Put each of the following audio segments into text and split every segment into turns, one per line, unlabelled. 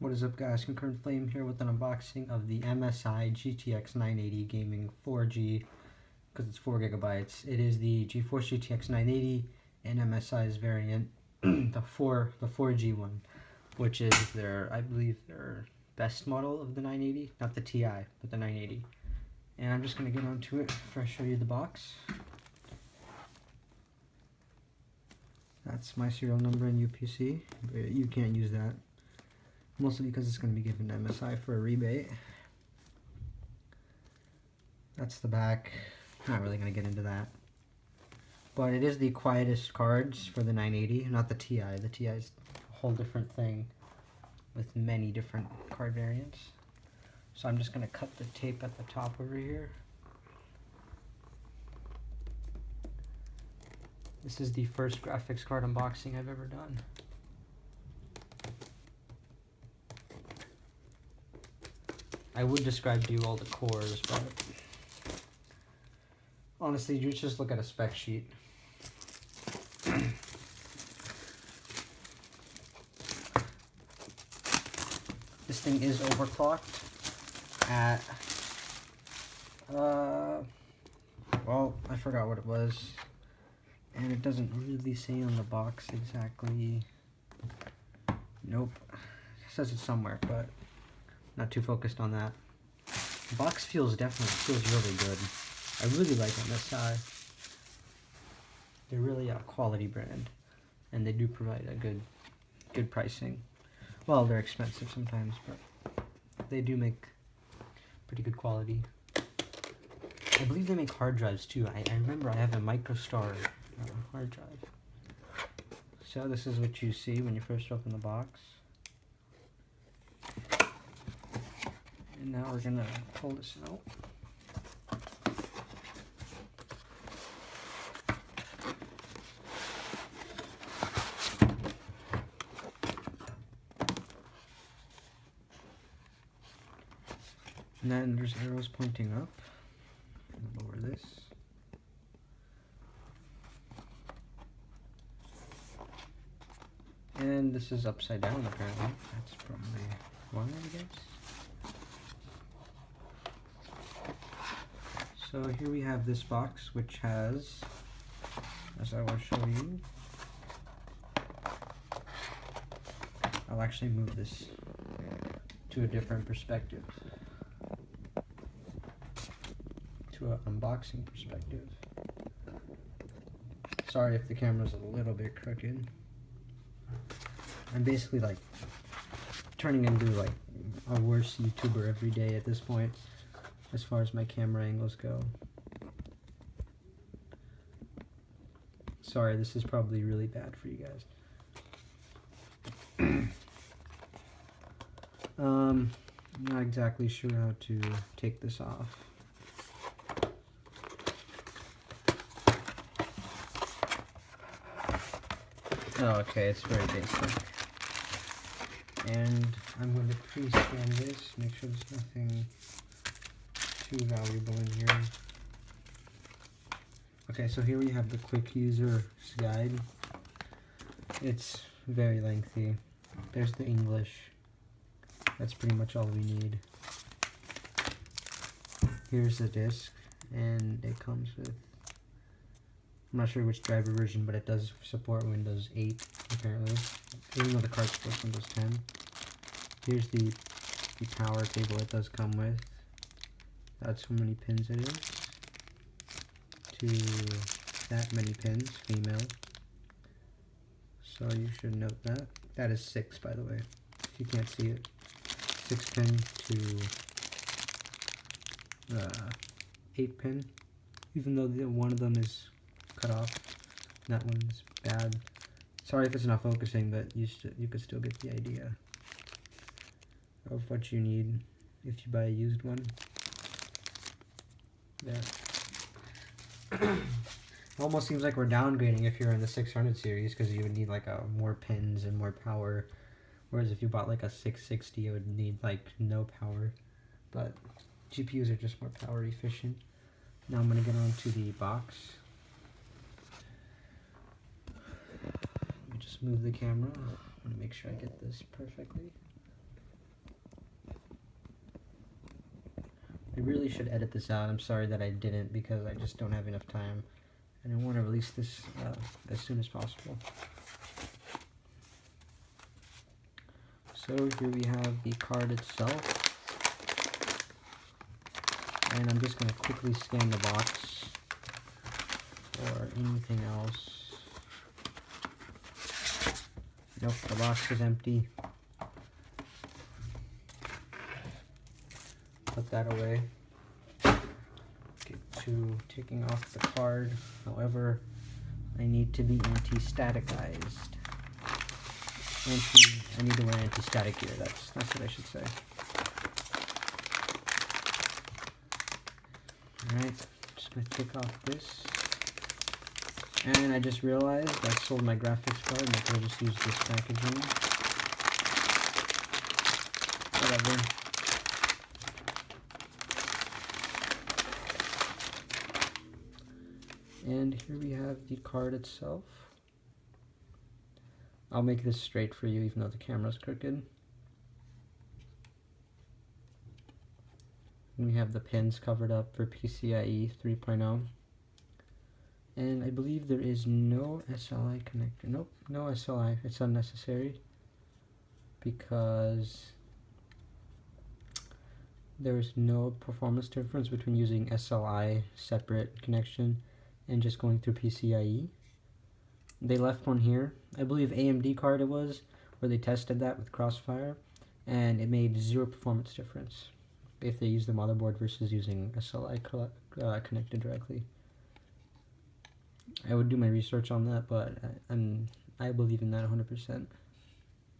What is up, guys? ConcurrentFlame here with an unboxing of the MSI GTX 980 Gaming 4G, because it's 4 gigabytes. It is the GeForce GTX 980 and MSI's variant, the 4G one, which is I believe their best model of the 980, not the Ti, but the 980. And I'm just gonna get onto it before I show you the box. That's my serial number in UPC, but you can't use that. Mostly because it's going to be given to MSI for a rebate. That's the back. Not really going to get into that. But it is the quietest cards for the 980, not the Ti. The Ti is a whole different thing with many different card variants. So I'm just going to cut the tape at the top over here. This is the first graphics card unboxing I've ever done. I would describe to you all the cores, but honestly, you just look at a spec sheet. This thing is overclocked at, well, I forgot what it was, and it doesn't really say on the box exactly. Nope, it says it somewhere, but not too focused on that. The box definitely feels really good. I really like MSI. They're really a quality brand, and they do provide a good pricing. Well, they're expensive sometimes, but they do make pretty good quality. I believe they make hard drives too. I remember I have a MicroStar hard drive. So this is what you see when you first open the box. And now we're gonna pull this out. And then there's arrows pointing up. Lower this. And this is upside down apparently. That's probably why, I guess. So here we have this box, which has, as I will show you, I'll actually move this to a different perspective, to an unboxing perspective. Sorry if the camera's a little bit crooked. I'm basically like turning into like a worse YouTuber every day at this point, as far as my camera angles go. Sorry, this is probably really bad for you guys. I'm not exactly sure how to take this off. Oh, okay, it's very basic. And I'm going to pre-scan this, make sure there's nothing too valuable in here. Okay, so here we have the quick user's guide. It's very lengthy. There's the English. That's pretty much all we need. Here's the disc, and it comes with, I'm not sure which driver version, but it does support Windows 8 apparently, even though the card supports Windows 10. Here's the power cable it does come with. That's how many pins it is. To that many pins, female. So you should note that. That is 6, by the way, if you can't see it. 6 pin to 8 pin, even though one of them is cut off. That one's bad. Sorry if it's not focusing, but you could still get the idea of what you need if you buy a used one. Yeah. It almost seems like we're downgrading if you're in the 600 series, because you would need like more pins and more power, whereas if you bought like a 660 it would need like no power. But GPUs are just more power efficient. Now I'm going to get on to the box. Let me just move the camera. I want to make sure I get this perfectly. really should edit this out. I'm sorry that I didn't, because I just don't have enough time, and I want to release this as soon as possible. So here we have the card itself, and I'm just going to quickly scan the box for anything else. Nope, the box is empty. Put that away. Get to taking off the card. However, I need to be anti-staticized. I need to wear anti-static gear. That's what I should say. Alright, just gonna take off this. And I just realized I sold my graphics card and I could have just used this packaging. Whatever. And here we have the card itself. I'll make this straight for you even though the camera's crooked. And we have the pins covered up for PCIe 3.0. And I believe there is no SLI connector. Nope, no SLI. It's unnecessary because there is no performance difference between using SLI separate connection and just going through PCIe. They left one here. I believe AMD card it was, where they tested that with Crossfire, and it made 0 performance difference if they use the motherboard versus using SLI connected directly. I would do my research on that, but I believe in that 100%.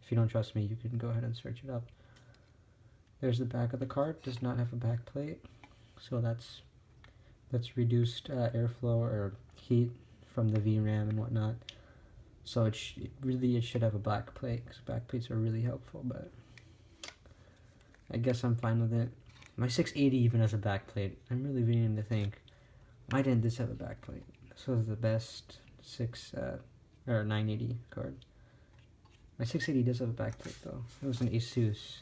If you don't trust me, you can go ahead and search it up. There's the back of the card. Does not have a back plate, so that's reduced airflow or heat from the VRAM and whatnot. So it should have a back plate, because back plates are really helpful. But I guess I'm fine with it. My 680 even has a back plate. I'm really beginning to think, why didn't this have a back plate? This was the best 980 card. My 680 does have a back plate though. It was an Asus.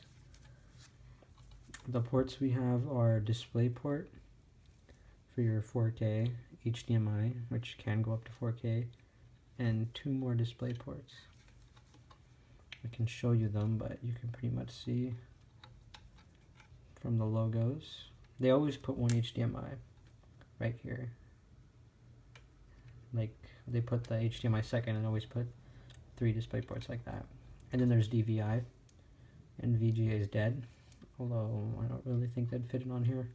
The ports we have are DisplayPort for your 4K, HDMI, which can go up to 4K, and 2 more display ports. I can show you them, but you can pretty much see from the logos. They always put one HDMI right here. Like, they put the HDMI second and always put 3 display ports like that. And then there's DVI, and VGA is dead, although I don't really think they'd fit it on here.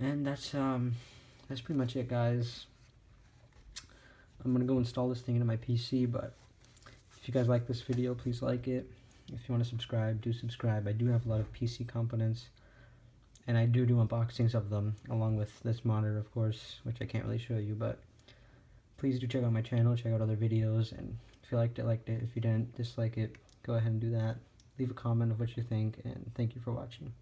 And that's pretty much it, guys. I'm gonna go install this thing into my PC, but if you guys like this video, please like it. If you want to subscribe, do subscribe. I do have a lot of PC components, and I do unboxings of them, along with this monitor, of course, which I can't really show you, but please do check out my channel, check out other videos, and if you liked it, liked it. If you didn't, dislike it, go ahead and do that. Leave a comment of what you think, and thank you for watching.